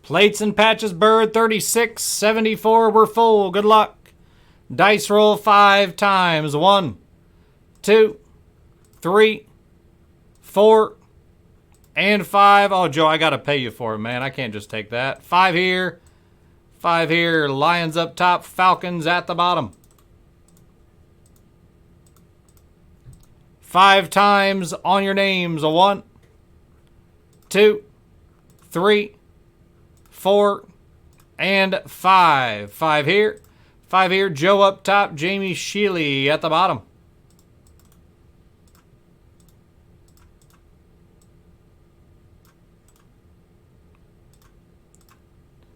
Plates and Patches Bird 36, 74. We're full. Good luck. Dice roll 5 times. 1, 2, 3, 4, and 5. Oh, Joe, I got to pay you for it, man. I can't just take that. 5 here. 5 here. Lions up top. Falcons at the bottom. 5 times on your names. 1, 2, 3, 4, and 5. 5 here. 5 here. Joe up top. Jamie Shealy at the bottom.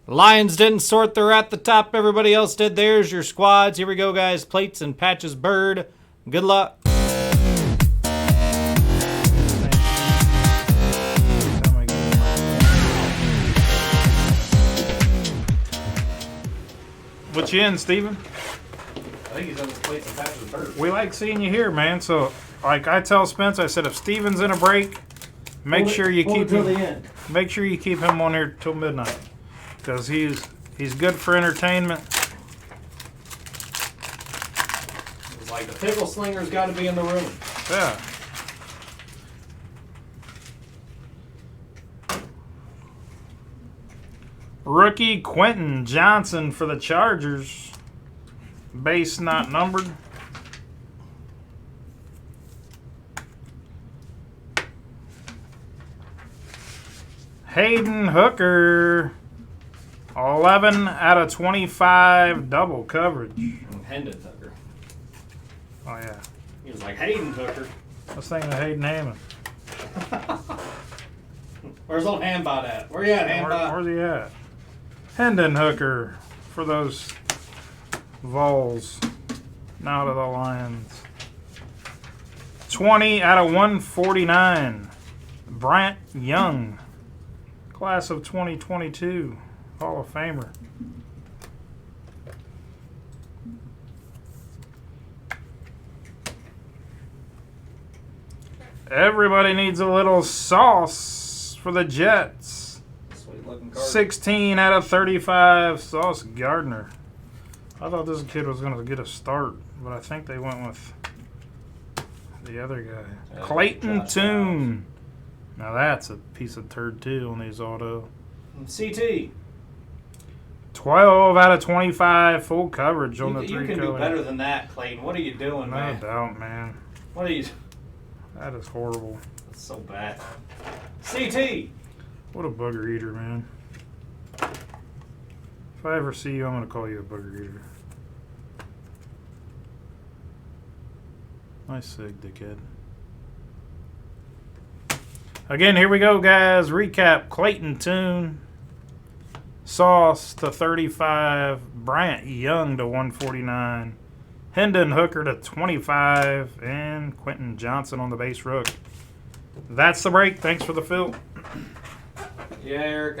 Lions didn't sort. They're at the top. Everybody else did. There's your squads. Here we go, guys. Plates and Patches Bird. Good luck. What you in, Steven? I think he's on the Plates and Patches Bird. We like seeing you here, man. So, like I tell Spence, I said if Steven's in a break, make sure you keep him. Make sure you keep him on here till midnight, because he's good for entertainment. It's like the pickle slinger's got to be in the room. Yeah. Rookie Quentin Johnson for the Chargers. Base not numbered. Hayden Hooker. 11 out of 25 double coverage. Hendon Hooker. Oh, yeah. He was like Hayden Hooker. I was thinking of Hayden Hammond. Where's old Hambot at? Where you at, Hambot? Where's he at? Hendon Hooker for those Vols. Now to the Lions. 20 out of 149. Bryant Young. Class of 2022. Hall of Famer. Everybody needs a little sauce for the Jets. 16 out of 35, Sauce Gardner. I thought this kid was going to get a start, but I think they went with the other guy. Clayton Tune. Now that's a piece of turd, too, on these auto. CT. 12 out of 25, full coverage on the 3 You can color. do better than that, Clayton. What are you doing, man? No doubt, man. What are you... That is horrible. That's so bad. CT. What a booger eater, man. If I ever see you, I'm going to call you a booger eater. Nice sig, dickhead. Again, here we go, guys. Recap. Clayton Tune. Sauce to 35. Bryant Young to 149. Hendon Hooker to 25. And Quentin Johnson on the base rook. That's the break. Thanks for the fill. Yeah, Eric.